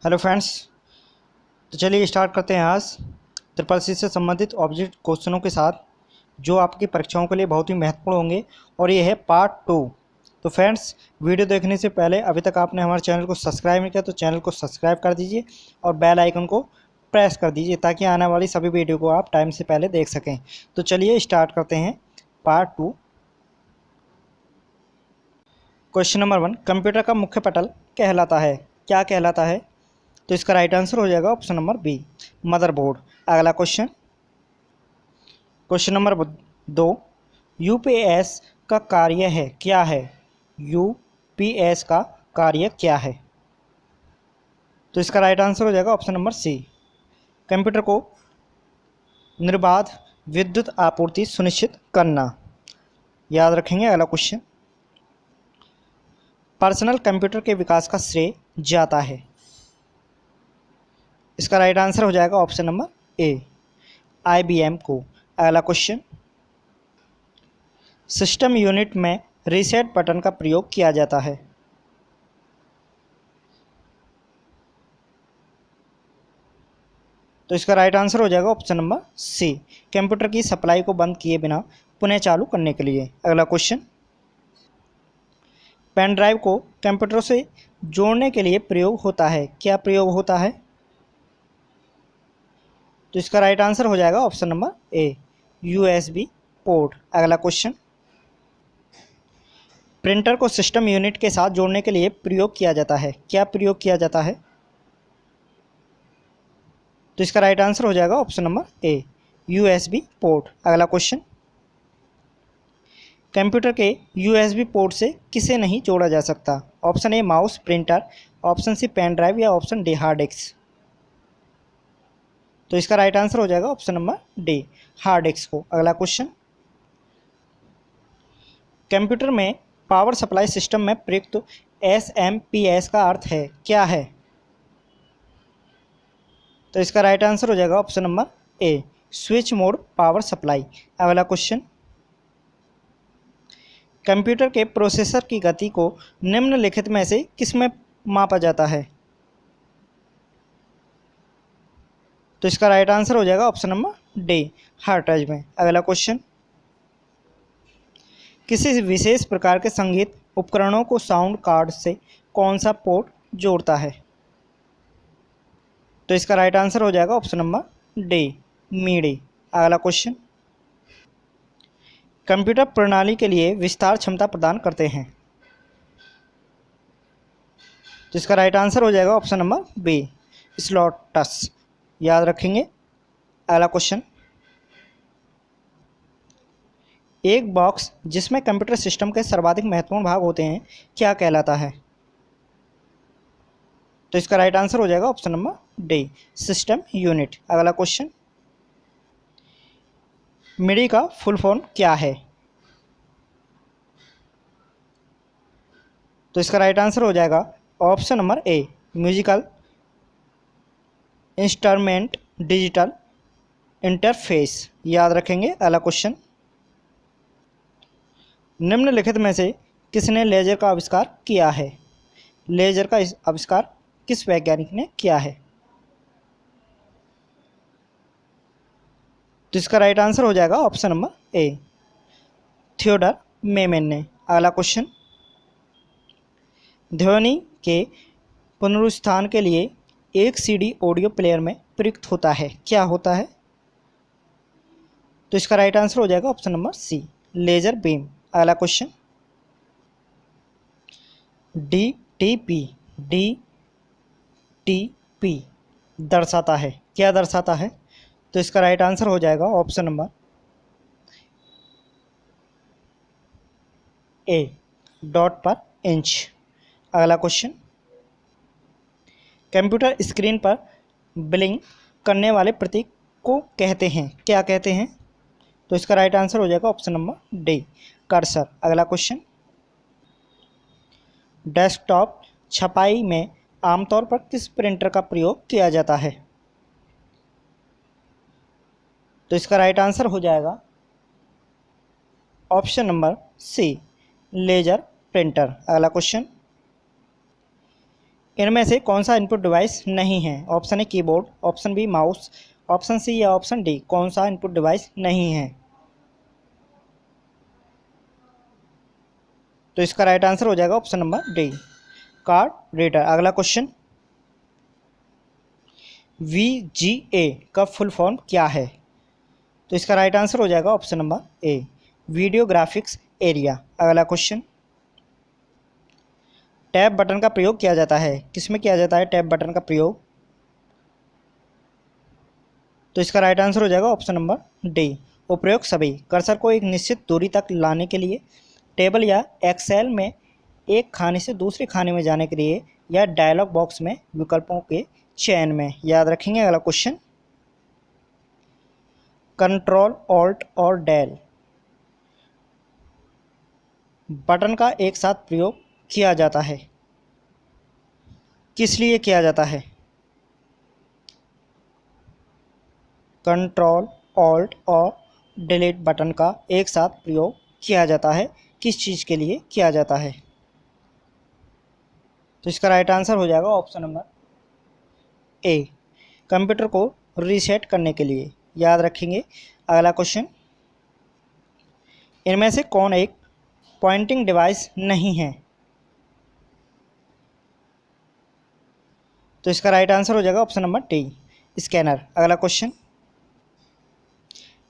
Hello friends. तो चलिए start करते हैं आज ट्रिपल सी से संबंधित ऑब्जेक्ट क्वेश्चनों के साथ, जो आपकी परीक्षाओं के लिए बहुत ही महत्वपूर्ण होंगे। और ये है पार्ट 2। तो फ्रेंड्स, वीडियो देखने से पहले अभी तक आपने हमारे चैनल को सब्सक्राइब नहीं किया तो चैनल को सब्सक्राइब कर दीजिए और बेल आइकन को प्रेस कर दीजिए ताकि आने वाली सभी वीडियो को आप टाइम से पहले देख सकें। तो चलिए स्टार्ट करते हैं पार्ट 2। क्वेश्चन नंबर 1, कंप्यूटर का मुख्य पटल कहलाता है, क्या कहलाता है? तो इसका राइट आंसर हो जाएगा ऑप्शन नंबर बी, मदरबोर्ड। अगला क्वेश्चन, क्वेश्चन नंबर 2, यूपीएस का कार्य है क्या है? यूपीएस का कार्य क्या है? तो इसका राइट आंसर हो जाएगा ऑप्शन नंबर सी, कंप्यूटर को निर्बाध विद्युत आपूर्ति सुनिश्चित करना। याद रखेंगे। अगला क्वेश्चन, पर्सनल कंप्यूटर के विकास का श्रेय जाता है। इसका राइट आंसर हो जाएगा ऑप्शन नंबर ए, आईबीएम को। अगला क्वेश्चन, सिस्टम यूनिट में रीसेट बटन का प्रयोग किया जाता है। तो इसका राइट आंसर हो जाएगा ऑप्शन नंबर सी, कंप्यूटर की सप्लाई को बंद किए बिना पुनः चालू करने के लिए। अगला क्वेश्चन, पेन ड्राइव को कंप्यूटर से जोड़ने के लिए प्रयोग होता है, क्या प्रयोग होता है? तो इसका राइट आंसर हो जाएगा option number A, USB port. अगला क्वेश्चन, प्रिंटर को सिस्टम यूनिट के साथ जोड़ने के लिए प्रयोग किया जाता है, क्या प्रयोग किया जाता है? तो इसका राइट आंसर हो जाएगा option number A, USB port. अगला क्वेश्चन, कंप्यूटर के यूएसबी पोर्ट से किसे नहीं जोड़ा जा सकता? Option A mouse, printer, option C pen drive या ऑप्शन डी हार्ड डिस्क। तो इसका राइट आंसर हो जाएगा option number D, hard disk को। अगला क्वेश्चन, कंप्यूटर में पावर सप्लाई सिस्टम में प्रयुक्त एसएमपीएस का अर्थ है क्या है? तो इसका राइट आंसर हो जाएगा ऑप्शन नंबर ए, स्विच मोड पावर सप्लाई। अगला क्वेश्चन, कंप्यूटर के प्रोसेसर की गति को निम्नलिखित में से किसमें मापा जाता है? तो इसका राइट आंसर हो जाएगा ऑप्शन नंबर डी, हर्ट्ज में। अगला क्वेश्चन, किसी विशेष प्रकार के संगीत उपकरणों को साउंड कार्ड से कौन सा पोर्ट जोड़ता है? तो इसका राइट आंसर हो जाएगा ऑप्शन नंबर डी, मीडी। अगला क्वेश्चन, कंप्यूटर प्रणाली के लिए विस्तार क्षमता प्रदान करते हैं। तो इसका राइट आंसर हो जाएगा ऑप्शन नंबर बी, स्लॉट्स। याद रखेंगे। अगला क्वेश्चन, एक बॉक्स जिसमें कंप्यूटर सिस्टम के सर्वाधिक महत्वपूर्ण भाग होते हैं क्या कहलाता है? तो इसका राइट आंसर हो जाएगा option number D, system unit. अगला क्वेश्चन, मिडी का फुल फॉर्म क्या है? तो इसका राइट आंसर हो जाएगा ऑप्शन नंबर ए, म्यूजिकल इंस्ट्रूमेंट डिजिटल इंटरफेस। याद रखेंगे। अगला क्वेश्चन, निम्नलिखित में से किसने लेजर का आविष्कार किया है? लेजर का आविष्कार किस वैज्ञानिक ने किया है? तो इसका राइट आंसर हो जाएगा option number A, Theodore Maiman ने। अगला क्वेश्चन, ध्वनि के पुनरुत्थान के लिए एक सीडी ऑडियो प्लेयर में प्रयुक्त होता है, क्या होता है? तो इसका राइट आंसर हो जाएगा option number C, laser beam. अगला क्वेश्चन, डीटीपी दर्शाता है, क्या दर्शाता है? तो इसका राइट आंसर हो जाएगा ऑप्शन नंबर ए, डॉट पर इंच। अगला क्वेश्चन, कंप्यूटर स्क्रीन पर ब्लिंक करने वाले प्रतीक को कहते हैं, क्या कहते हैं? तो इसका राइट आंसर हो जाएगा ऑप्शन नंबर डी, कर्सर। अगला क्वेश्चन, डेस्कटॉप छपाई में आमतौर पर किस प्रिंटर का प्रयोग किया जाता है? तो इसका राइट आंसर हो जाएगा option number C, laser printer. अगला क्वेश्चन, इनमें से कौन सा इनपुट डिवाइस नहीं है? Option A keyboard, option B mouse, option C या ऑप्शन डी। कौन सा इनपुट डिवाइस नहीं है? तो इसका राइट आंसर हो जाएगा option number D, card reader. अगला क्वेश्चन, VGA का फुल फॉर्म क्या है? तो इसका राइट आंसर हो जाएगा ऑप्शन नंबर ए, वीडियो ग्राफिक्स एरिया। अगला क्वेश्चन, टैब बटन का प्रयोग किया जाता है, किसमें किया जाता है टैब बटन का प्रयोग? तो इसका राइट आंसर हो जाएगा ऑप्शन नंबर डी, उपयोग सभी। कर्सर को एक निश्चित दूरी तक लाने के लिए, टेबल या एक्सेल में एक खाने से दूसरे खाने में जाने के लिए, या डायलॉग बॉक्स में विकल्पों के चयन में। याद रखेंगे। अगला क्वेश्चन, कंट्रोल ऑल्ट और डेल बटन का एक साथ प्रयोग किया जाता है, किस लिए किया जाता है? कंट्रोल ऑल्ट और डिलीट बटन का एक साथ प्रयोग किया जाता है, किस चीज़ के लिए किया जाता है? तो इसका राइट आंसर हो जाएगा ऑप्शन नंबर ए, कंप्यूटर को रीसेट करने के लिए। याद रखेंगे। अगला क्वेश्चन, इनमें से कौन एक पॉइंटिंग डिवाइस नहीं है? तो इसका राइट आंसर हो जाएगा ऑप्शन नंबर डी, स्कैनर। अगला क्वेश्चन,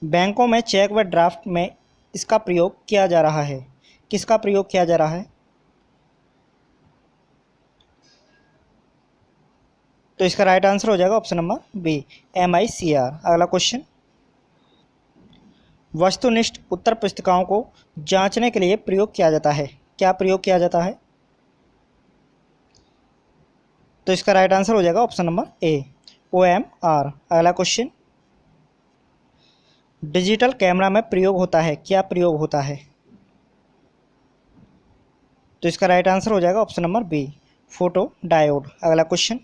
बैंकों में चेक व ड्राफ्ट में इसका प्रयोग किया जा रहा है, किसका प्रयोग किया जा रहा है? तो इसका राइट आंसर हो जाएगा ऑप्शन नंबर बी, MICR। अगला क्वेश्चन, वस्तुनिष्ठ उत्तर पुस्तिकाओं को जांचने के लिए प्रयोग किया जाता है, क्या प्रयोग किया जाता है? तो इसका राइट आंसर हो जाएगा ऑप्शन नंबर ए, OMR। अगला क्वेश्चन, डिजिटल कैमरा में प्रयोग होता है, क्या प्रयोग होता है? तो इसका राइट आंसर हो जाएगा option number B, photo diode. अगला क्वेश्चन,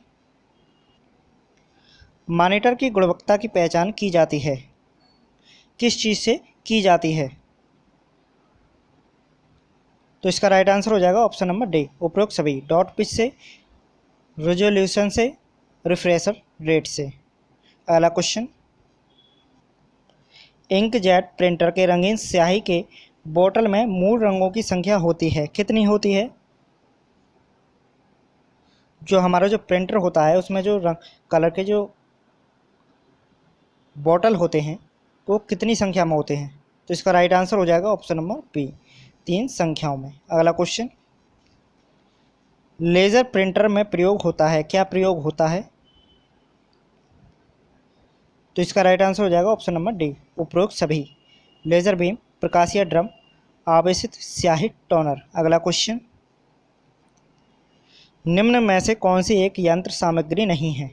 मॉनिटर की गुणवत्ता की पहचान की जाती है, किस चीज़ से की जाती है? तो इसका राइट आंसर हो जाएगा ऑप्शन नंबर डी, उपरोक्त सभी। डॉट पिच से, रेजोल्यूशन से, रिफ्रेशर रेट से। अगला क्वेश्चन, इंकजेट प्रिंटर के रंगीन स्याही के बोतल में मूल रंगों की संख्या होती है, कितनी होती है? जो हमारा जो प्रिंटर होता है उसमें जो रंग कलर के जो बॉटल होते हैं वो कितनी संख्या में होते हैं? तो इसका राइट आंसर हो जाएगा ऑप्शन नंबर बी, 3 संख्याओं में। अगला क्वेश्चन, लेज़र प्रिंटर में प्रयोग होता है, क्या प्रयोग होता है? तो इसका राइट आंसर हो जाएगा ऑप्शन नंबर डी, उपरोक्त सभी। लेज़र बीम, प्रकाशीय ड्रम, आवेशित स्याही टोनर। अगला क्वेश्चन, निम्न में से कौन सी एक यंत्र सामग्री नहीं है?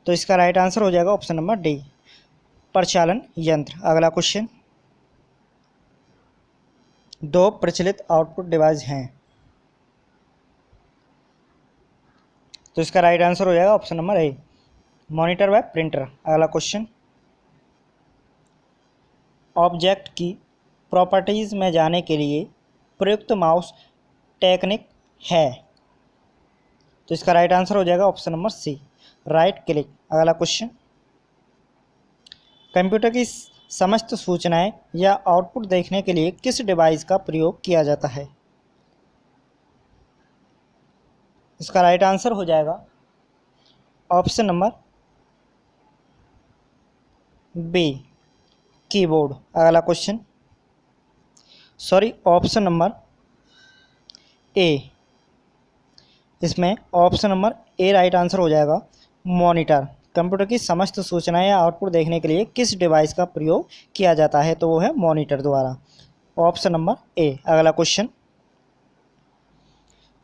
तो इसका राइट आंसर हो जाएगा ऑप्शन नंबर डी, प्रचालन यंत्र। अगला क्वेश्चन, 2 प्रचलित आउटपुट डिवाइस हैं, तो इसका राइट आंसर हो जाएगा ऑप्शन नंबर ए, मॉनिटर व प्रिंटर। अगला क्वेश्चन, ऑब्जेक्ट की प्रॉपर्टीज़ में जाने के लिए प्रयुक्त माउस टेक्निक है, तो इसका राइट आंसर हो जाएगा option number C, right click. अगला क्वेश्चन, कंप्यूटर की समस्त सूचनाएं या आउटपुट देखने के लिए किस डिवाइस का प्रयोग किया जाता है? इसका राइट आंसर हो जाएगा ऑप्शन नंबर बी, कीबोर्ड। अगला क्वेश्चन, ऑप्शन नंबर ए, इसमें ऑप्शन नंबर ए राइट आंसर हो जाएगा, मॉनिटर। कंप्यूटर की समस्त सूचनाएं या आउटपुट देखने के लिए किस डिवाइस का प्रयोग किया जाता है? तो वो है मॉनिटर द्वारा, ऑप्शन नंबर ए। अगला क्वेश्चन,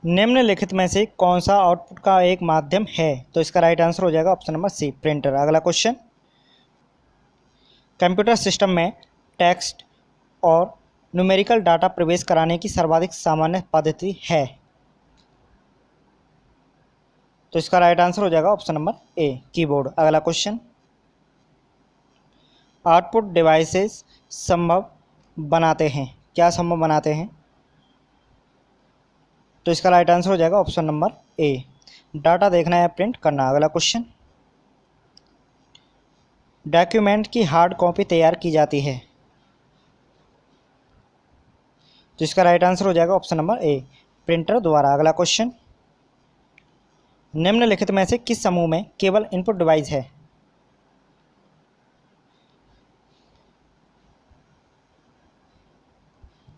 निम्नलिखित में से कौन सा आउटपुट का एक माध्यम है? तो इसका राइट आंसर हो जाएगा ऑप्शन नंबर सी, प्रिंटर। अगला क्वेश्चन, कंप्यूटर सिस्टम में टेक्स्ट और न्यूमेरिकल डाटा प्रवेश कराने की सर्वाधिक सामान्य पद्धति है, तो इसका राइट आंसर हो जाएगा ऑप्शन नंबर ए, कीबोर्ड। अगला क्वेश्चन, आउटपुट डिवाइसेस संभव बनाते हैं, क्या संभव बनाते हैं? तो इसका राइट आंसर हो जाएगा ऑप्शन नंबर ए, डाटा देखना या प्रिंट करना। अगला क्वेश्चन, डॉक्यूमेंट की हार्ड कॉपी तैयार की जाती है, तो इसका राइट आंसर हो जाएगा ऑप्शन नंबर ए, प्रिंटर द्वारा। अगला क्वेश्चन, निम्नलिखित में से किस समूह में केवल इनपुट डिवाइस है,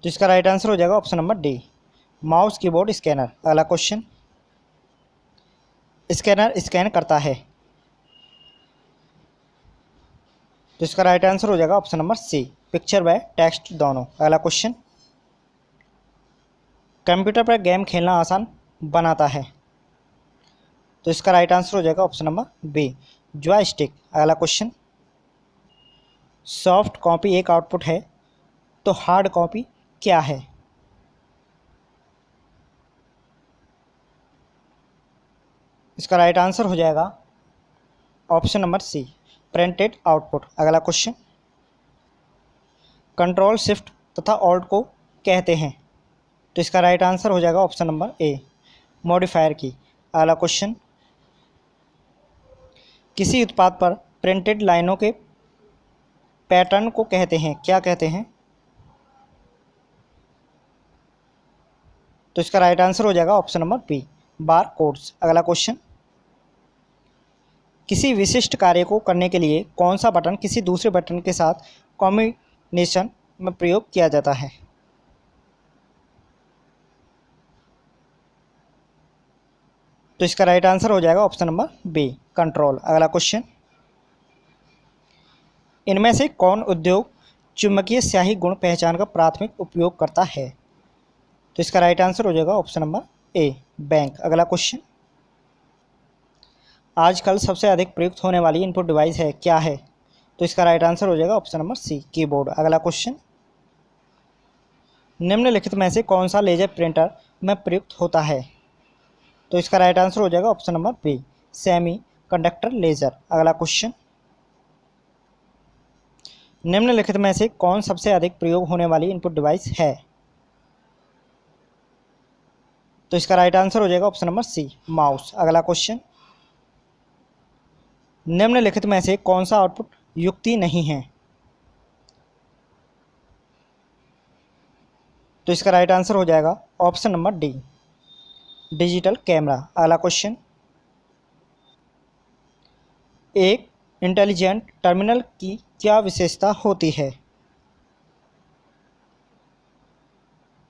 तो इसका राइट आंसर हो जाएगा option number D, mouse, keyboard, scanner. अगला क्वेश्चन, स्कैनर स्कैन करता है, तो इसका राइट आंसर हो जाएगा ऑप्शन नंबर सी, पिक्चर व टेक्स्ट दोनों। अगला क्वेश्चन, कंप्यूटर पर गेम खेलना आसान बनाता है, तो इसका राइट आंसर हो जाएगा ऑप्शन नंबर बी, जॉयस्टिक। अगला क्वेश्चन, सॉफ्ट कॉपी एक आउटपुट है तो हार्ड कॉपी क्या है, इसका राइट आंसर हो जाएगा option number C, printed output. अगला क्वेश्चन, कंट्रोल शिफ्ट तथा ऑल्ट को कहते हैं, तो इसका राइट आंसर हो जाएगा ऑप्शन नंबर ए, मॉडिफायर की। अगला क्वेश्चन, किसी उत्पाद पर प्रिंटेड लाइनों के पैटर्न को कहते हैं, क्या कहते हैं, तो इसका राइट आंसर हो जाएगा ऑप्शन नंबर बी, बार कोड्स। अगला क्वेश्चन, किसी विशिष्ट कार्य को करने के लिए कौन सा बटन किसी दूसरे बटन के साथ कॉम्बिनेशन में प्रयोग किया जाता है, तो इसका राइट आंसर हो जाएगा ऑप्शन नंबर बी, कंट्रोल। अगला क्वेश्चन, इनमें से कौन उद्योग चुंबकीय स्याही गुण पहचान का प्राथमिक उपयोग करता है, तो इसका राइट आंसर हो जाएगा ऑप्शन नंबर ए, बैंक। अगला क्वेश्चन, आजकल सबसे अधिक प्रयुक्त होने वाली इनपुट डिवाइस है, क्या है, तो इसका राइट आंसर हो जाएगा ऑप्शन नंबर सी, कीबोर्ड। अगला क्वेश्चन, निम्नलिखित में से कौन सा लेजर प्रिंटर में प्रयुक्त होता है, तो इसका राइट आंसर हो जाएगा option number B, semiconductor laser. अगला क्वेश्चन, निम्नलिखित में से कौन सबसे अधिक प्रयोग होने वाली इनपुट डिवाइस है, तो इसका राइट आंसर हो जाएगा ऑप्शन नंबर सी, माउस। अगला क्वेश्चन, निम्नलिखित में से कौन सा आउटपुट युक्ति नहीं है, तो इसका राइट आंसर हो जाएगा option number D, digital camera. अगला क्वेश्चन, एक इंटेलिजेंट टर्मिनल की क्या विशेषता होती है,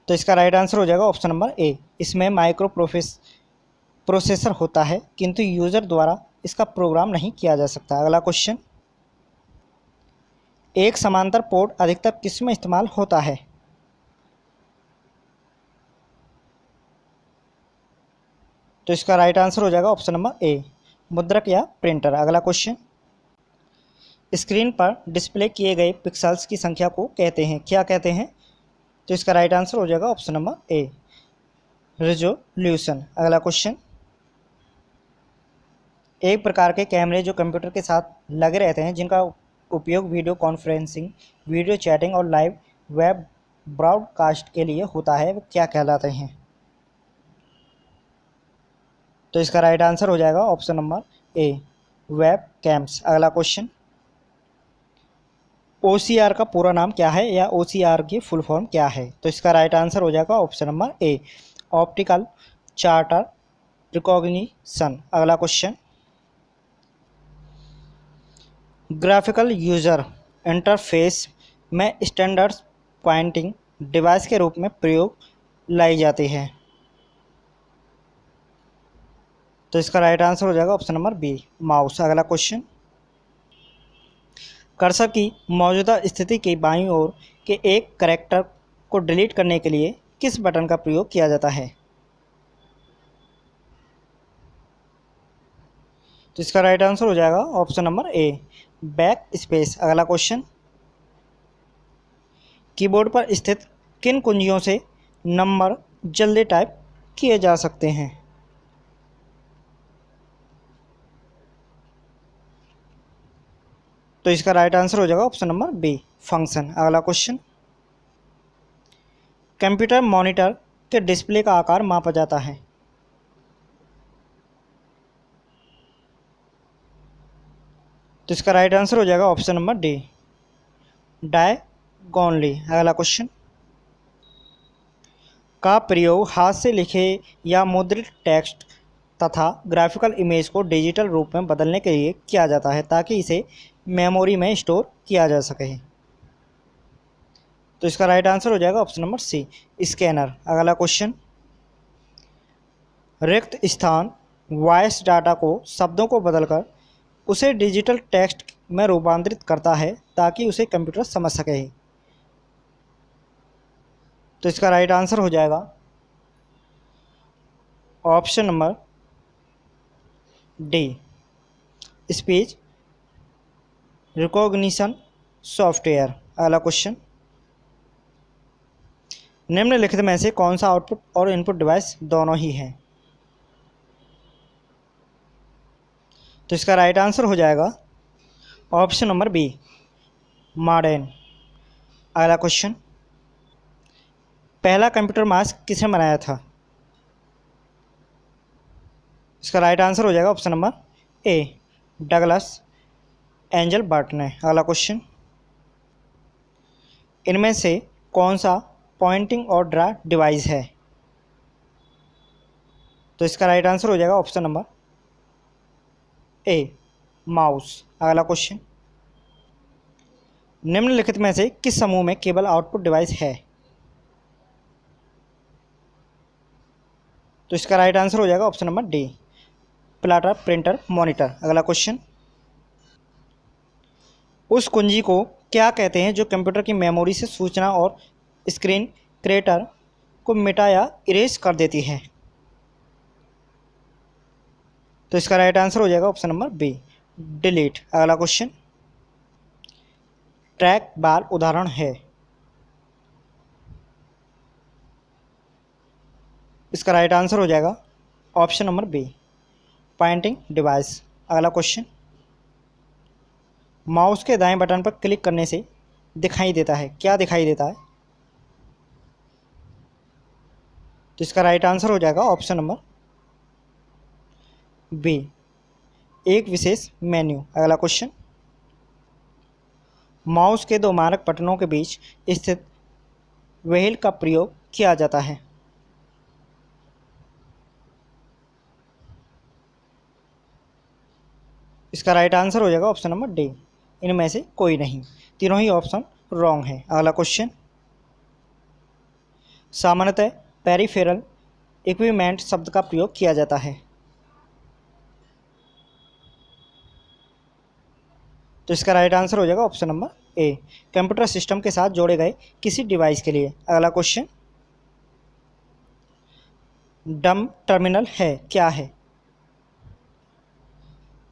तो इसका राइट आंसर हो जाएगा ऑप्शन नंबर ए, इसमें माइक्रो प्रोसेसर होता है किंतु यूज़र द्वारा इसका प्रोग्राम नहीं किया जा सकता। अगला क्वेश्चन, एक समांतर पोर्ट अधिकतर किस में इस्तेमाल होता है, तो इसका राइट आंसर हो जाएगा ऑप्शन नंबर ए, मुद्रक या प्रिंटर। अगला क्वेश्चन, स्क्रीन पर डिस्प्ले किए गए पिक्सेल्स की संख्या को कहते हैं, क्या कहते हैं, तो इसका राइट आंसर हो जाएगा ऑप्शन नंबर ए, रेजोल्यूशन। अगला क्वेश्चन, एक प्रकार के कैमरे जो कंप्यूटर के साथ लगे रहते हैं जिनका उपयोग वीडियो कॉन्फ्रेंसिंग, वीडियो चैटिंग और लाइव वेब ब्रॉडकास्ट के लिए होता है, वो क्या कहलाते हैं, तो इसका राइट आंसर हो जाएगा ऑप्शन नंबर ए, वेब कैम्स। अगला क्वेश्चन, OCR का पूरा नाम क्या है या OCR की फुल फॉर्म क्या है, तो इसका राइट आंसर हो जाएगा ऑप्शन नंबर ए, ऑप्टिकल चार्टर रिकॉग्निशन। अगला क्वेश्चन, ग्राफिकल यूज़र इंटरफेस में स्टैंडर्ड पॉइंटिंग डिवाइस के रूप में प्रयोग लाई जाती है, तो इसका राइट आंसर हो जाएगा ऑप्शन नंबर बी, माउस। अगला क्वेश्चन, कर्सर की मौजूदा स्थिति के बाईं ओर के एक कैरेक्टर को डिलीट करने के लिए किस बटन का प्रयोग किया जाता है, तो इसका राइट आंसर हो जाएगा ऑप्शन नंबर ए, बैक स्पेस। अगला क्वेश्चन, कीबोर्ड पर स्थित किन कुंजियों से नंबर जल्दी टाइप किए जा सकते हैं, तो इसका राइट आंसर हो जाएगा ऑप्शन नंबर बी, फंक्शन। अगला क्वेश्चन, कंप्यूटर मॉनिटर के डिस्प्ले का आकार मापा जाता है? तो इसका राइट आंसर हो जाएगा ऑप्शन नंबर डी, डायगोनली। अगला क्वेश्चन, का प्रयोग हाथ से लिखे या मुद्रित टेक्स्ट तथा ग्राफिकल इमेज को डिजिटल रूप में बदलने के लिए किया जाता है ताकि इसे मेमोरी में स्टोर किया जा सके? तो इसका राइट आंसर हो जाएगा ऑप्शन नंबर सी, स्कैनर। अगला क्वेश्चन, रिक्त स्थान वॉइस डाटा को शब्दों को बदलकर उसे डिजिटल टेक्स्ट में रूपांतरित करता है ताकि उसे कंप्यूटर समझ सके। तो इसका राइट आंसर हो जाएगा option number D, speech recognition software. अगला क्वेश्चन, निम्नलिखित में से कौन सा आउटपुट और इनपुट डिवाइस दोनों ही है? तो इसका राइट आंसर हो जाएगा ऑप्शन नंबर बी, मॉडेम। अगला क्वेश्चन, पहला कंप्यूटर माउस किसने बनाया था? इसका राइट आंसर हो जाएगा option number A, Douglas Engelbart ने। अगला क्वेश्चन, इनमें से कौन सा पॉइंटिंग और ड्रा डिवाइस है? तो इसका राइट आंसर हो जाएगा ऑप्शन नंबर ए, माउस। अगला क्वेश्चन, निम्नलिखित में से किस समूह में केवल आउटपुट डिवाइस है? तो इसका राइट आंसर हो जाएगा option number D, plotter printer monitor. अगला क्वेश्चन, उस कुंजी को क्या कहते हैं जो कंप्यूटर की मेमोरी से सूचना और स्क्रीन क्रिएटर को मिटा या इरेज कर देती है? तो इसका राइट आंसर हो जाएगा ऑप्शन नंबर बी, डिलीट। अगला क्वेश्चन, ट्रैक बार उदाहरण है? इसका राइट आंसर हो जाएगा option number B, pointing device. अगला क्वेश्चन, माउस के दाएं बटन पर क्लिक करने से दिखाई देता है, क्या दिखाई देता है? तो इसका राइट आंसर हो जाएगा ऑप्शन नंबर बी, एक विशेष मेन्यू। अगला क्वेश्चन, माउस के दो मारक बटनों के बीच स्थित व्हील का प्रयोग किया जाता है? इसका राइट आंसर हो जाएगा ऑप्शन नंबर डी, इनमें से कोई नहीं। तीनों ही ऑप्शन रॉन्ग है। अगला क्वेश्चन, सामान्यतः पेरिफेरल इक्विपमेंट शब्द का प्रयोग किया जाता है? तो इसका राइट आंसर हो जाएगा ऑप्शन नंबर ए, कंप्यूटर सिस्टम के साथ जोड़े गए किसी डिवाइस के लिए। अगला क्वेश्चन, डम टर्मिनल है, क्या है?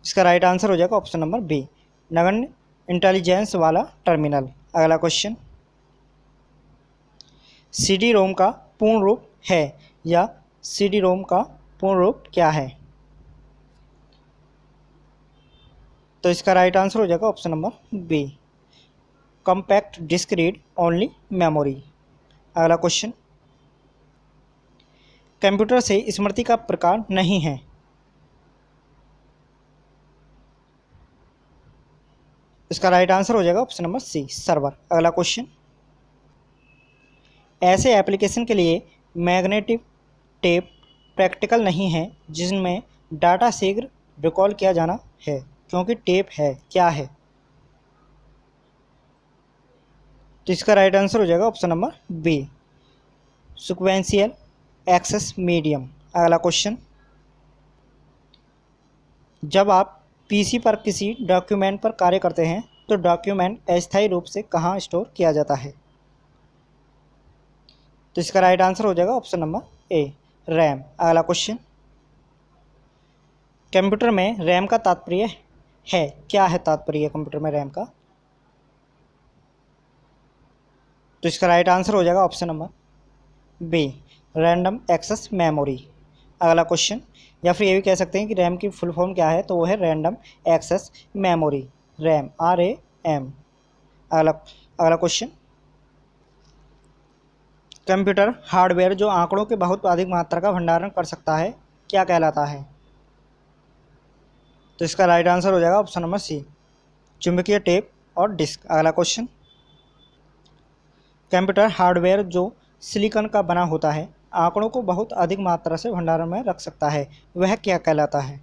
इसका राइट आंसर हो जाएगा ऑप्शन नंबर बी, नगण्य इंटेलिजेंस वाला टर्मिनल। अगला क्वेश्चन, सीडी रोम का पूर्ण रूप है या सीडी रोम का पूर्ण रूप क्या है? तो इसका राइट आंसर हो जाएगा option number B, compact disk read only memory. अगला क्वेश्चन, कंप्यूटर से स्मृति का प्रकार नहीं है? इसका राइट आंसर हो जाएगा ऑप्शन नंबर सी, सर्वर। अगला क्वेश्चन, ऐसे एप्लीकेशन के लिए मैग्नेटिक टेप प्रैक्टिकल नहीं है जिनमें डाटा शीघ्र रिकॉल किया जाना है क्योंकि टेप है, क्या है? तो इसका राइट आंसर हो जाएगा option number B, sequential access medium. अगला क्वेश्चन, जब आप पीसी पर किसी डॉक्यूमेंट पर कार्य करते हैं तो डॉक्यूमेंट अस्थायी रूप से कहाँ स्टोर किया जाता है? तो इसका राइट आंसर हो जाएगा ऑप्शन नंबर ए, रैम। अगला क्वेश्चन, कंप्यूटर में रैम का तात्पर्य है, क्या है तात्पर्य कंप्यूटर में रैम का? तो इसका राइट आंसर हो जाएगा option number B, random access memory. अगला क्वेश्चन, या फिर ये भी कह सकते हैं कि रैम की फुल फॉर्म क्या है, तो वो है random access memory, RAM, RAM। अगला क्वेश्चन, कंप्यूटर हार्डवेयर जो आंकड़ों के बहुत अधिक मात्रा का भंडारण कर सकता है क्या कहलाता है? तो इसका राइट आंसर हो जाएगा ऑप्शन नंबर सी, चुंबकीय टेप और डिस्क। अगला क्वेश्चन, कंप्यूटर हार्डवेयर जो सिलिकॉन का बना होता है आंकड़ों को बहुत अधिक मात्रा से भंडारण में रख सकता है, वह क्या कहलाता है?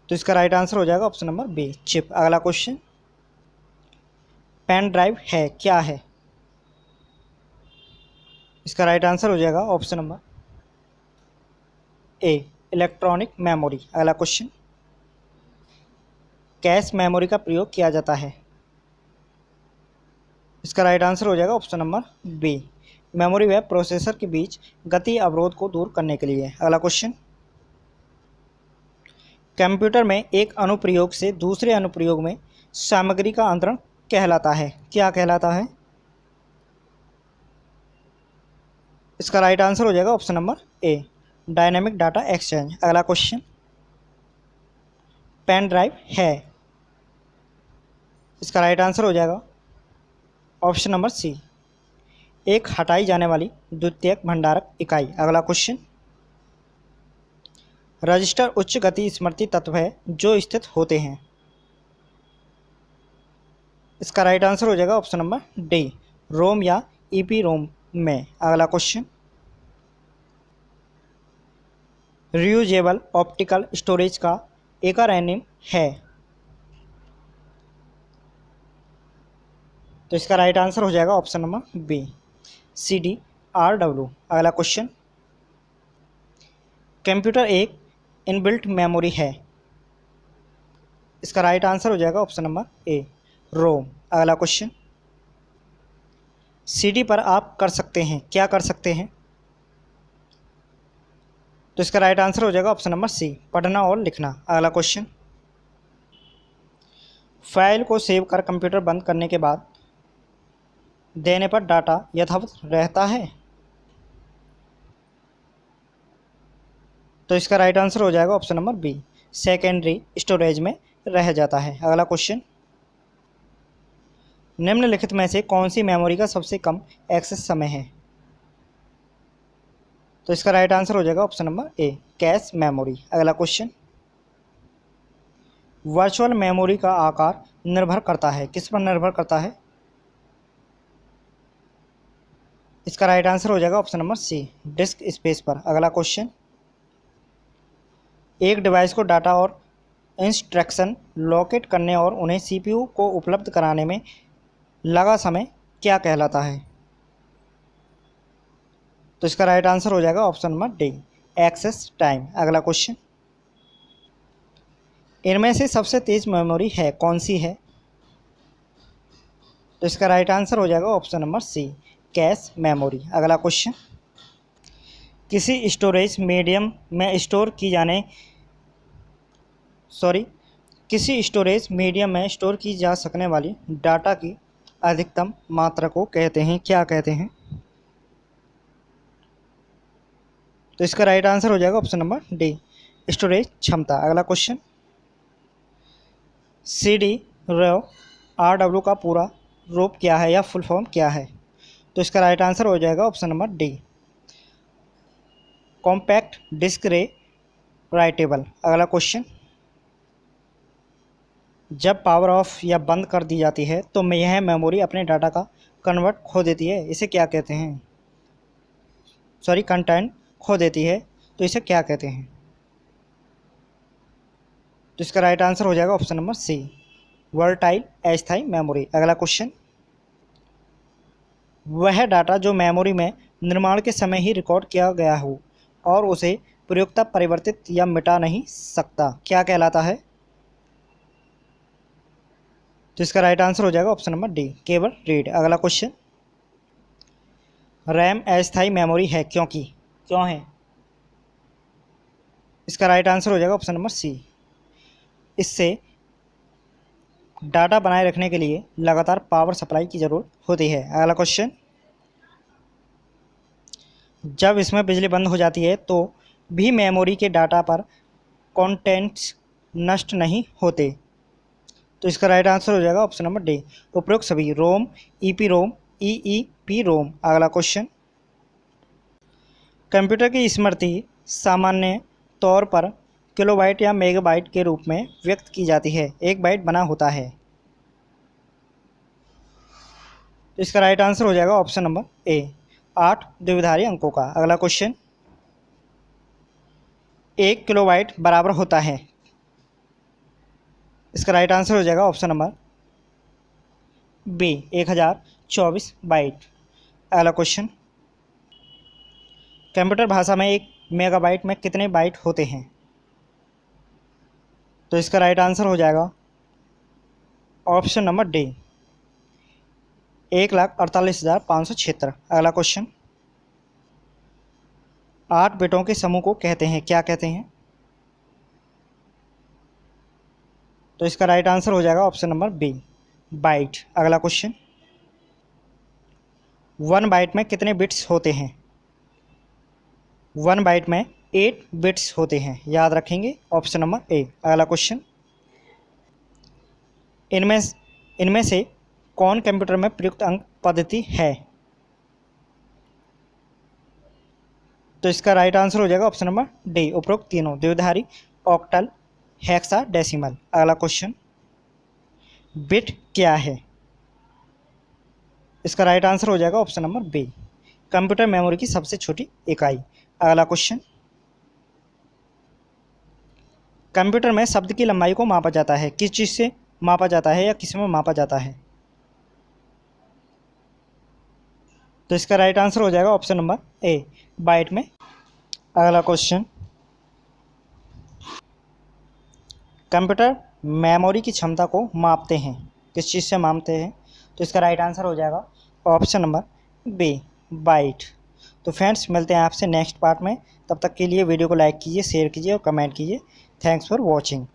तो इसका राइट आंसर हो जाएगा ऑप्शन नंबर बी, चिप। अगला क्वेश्चन, पेन ड्राइव है क्या है? इसका राइट आंसर हो जाएगा ऑप्शन नंबर ए, इलेक्ट्रॉनिक मेमोरी। अगला क्वेश्चन, कैश मेमोरी का प्रयोग किया जाता है? इसका राइट आंसर हो जाएगा ऑप्शन नंबर बी, मेमोरी व प्रोसेसर के बीच गति अवरोध को दूर करने के लिए। अगला क्वेश्चन, कंप्यूटर में एक अनुप्रयोग से दूसरे अनुप्रयोग में सामग्री का अंतरण कहलाता है, क्या कहलाता है? इसका राइट आंसर हो जाएगा ऑप्शन नंबर ए, डायनेमिक डाटा एक्सचेंज। अगला क्वेश्चन, पेन ड्राइव है, इसका राइट आंसर हो जाएगा ऑप्शन नंबर सी, एक हटाई जाने वाली द्वितीयक भंडारक इकाई। अगला क्वेश्चन, रजिस्टर उच्च गति स्मृति तत्व है जो स्थित होते हैं। इसका राइट आंसर हो जाएगा ऑप्शन नंबर डी, रोम या ईपी रोम में। अगला क्वेश्चन, रियूजेबल ऑप्टिकल स्टोरेज का एक्रोनिम है? तो इसका राइट आंसर हो जाएगा ऑप्शन नंबर बी, CDRW। अगला क्वेश्चन, कंप्यूटर एक इनबिल्ट मेमोरी है? इसका राइट आंसर हो जाएगा ऑप्शन नंबर ए, रोम। अगला क्वेश्चन, CD पर आप कर सकते हैं, क्या कर सकते हैं? तो इसका राइट आंसर हो जाएगा ऑप्शन नंबर सी, पढ़ना और लिखना। अगला क्वेश्चन, फाइल को सेव कर कंप्यूटर बंद करने के बाद देने पर डाटा यथावत रहता है? तो इसका राइट आंसर हो जाएगा option number B, secondary storage में रह जाता है। अगला क्वेश्चन, निम्नलिखित में से कौन सी मेमोरी का सबसे कम एक्सेस समय है? तो इसका राइट आंसर हो जाएगा ऑप्शन नंबर ए, कैश मेमोरी। अगला क्वेश्चन, वर्चुअल मेमोरी का आकार निर्भर करता है, किस पर निर्भर करता है? इसका राइट आंसर हो जाएगा option number C, disk space पर। अगला क्वेश्चन, एक डिवाइस को डाटा और इंस्ट्रक्शन लोकेट करने और उन्हें CPU को उपलब्ध कराने में लगा समय क्या कहलाता है? तो इसका राइट आंसर हो जाएगा option number D, access time. अगला क्वेश्चन, इनमें से सबसे तेज मेमोरी है कौन सी है? तो इसका राइट आंसर हो जाएगा option number C, cache memory. अगला क्वेश्चन, किसी स्टोरेज मीडियम में स्टोर की जा सकने वाली डाटा की अधिकतम मात्रा को कहते हैं, क्या कहते हैं? तो इसका राइट आंसर हो जाएगा ऑप्शन नंबर डी, स्टोरेज क्षमता। अगला क्वेश्चन, CDRW का पूरा रूप क्या है या फुल फॉर्म क्या है? तो इसका राइट आंसर हो जाएगा option number D, compact disk rewritable. अगला क्वेश्चन, जब पावर ऑफ या बंद कर दी जाती है तो यह मेमोरी अपने डाटा का कन्वर्ट खो देती है, इसे क्या कहते हैं? कंटेंट खो देती है, तो इसे क्या कहते हैं? तो इसका राइट आंसर हो जाएगा ऑप्शन नंबर सी, वर्टाइल अस्थायी मेमोरी। अगला क्वेश्चन, वह डाटा जो मेमोरी में निर्माण के समय ही रिकॉर्ड किया गया हो और उसे प्रयोक्ता परिवर्तित या मिटा नहीं सकता, क्या कहलाता है? तो इसका राइट आंसर हो जाएगा ऑप्शन नंबर डी, केवल रीड। अगला क्वेश्चन, रैम अस्थायी मेमोरी है क्योंकि क्यों है? इसका राइट आंसर हो जाएगा ऑप्शन नंबर सी, इससे डाटा बनाए रखने के लिए लगातार पावर सप्लाई की ज़रूरत होती है। अगला क्वेश्चन, जब इसमें बिजली बंद हो जाती है तो भी मेमोरी के डाटा पर कंटेंट्स नष्ट नहीं होते। तो इसका राइट आंसर हो जाएगा ऑप्शन नंबर डी, उपरोक्त सभी रोम, EPROM, EEPROM। अगला क्वेश्चन, कंप्यूटर की स्मृति सामान्य तौर पर किलोबाइट या मेगाबाइट के रूप में व्यक्त की जाती है। एक बाइट बना होता है। तो इसका राइट आंसर हो जाएगा ऑप्शन नंबर ए, 8 द्विधारी अंकों का। अगला क्वेश्चन, 1 किलोबाइट बराबर होता है। इसका राइट आंसर हो जाएगा ऑप्शन नंबर बी, 1024 बाइट। अगला क्वेश्चन, कंप्यूटर भाषा में 1 मेगाबाइट में कितने बाइट होते हैं? तो इसका राइट आंसर हो जाएगा ऑप्शन नंबर डी, 1,48,576। अगला क्वेश्चन, 8 बिटों के समूह को कहते हैं, क्या कहते हैं? तो इसका राइट आंसर हो जाएगा ऑप्शन नंबर बी, बाइट। अगला क्वेश्चन, 1 बाइट में कितने बिट्स होते हैं? 1 बाइट में 8 बिट्स होते हैं, याद रखेंगे ऑप्शन नंबर ए। अगला क्वेश्चन, इनमें से कौन कंप्यूटर में प्रयुक्त अंक पद्धति है? तो इसका राइट आंसर हो जाएगा ऑप्शन नंबर डी, उपरोक्त तीनों, द्विधारी, ऑक्टल, हेक्साडेसिमल। अगला क्वेश्चन, बिट क्या है? इसका राइट आंसर हो जाएगा option number B, computer memory की सबसे छोटी इकाई। अगला क्वेश्चन, कंप्यूटर में शब्द की लंबाई को मापा जाता है, किस चीज़ से मापा जाता है या किस में मापा जाता है? तो इसका राइट आंसर हो जाएगा ऑप्शन नंबर ए, बाइट में। अगला क्वेश्चन, कंप्यूटर मेमोरी की क्षमता को मापते हैं, किस चीज़ से मापते हैं? तो इसका राइट आंसर हो जाएगा ऑप्शन नंबर बी, बाइट। तो फ्रेंड्स, मिलते हैं आपसे नेक्स्ट पार्ट में। तब तक के लिए वीडियो को लाइक कीजिए, शेयर कीजिए और कमेंट कीजिए। Thanks for watching.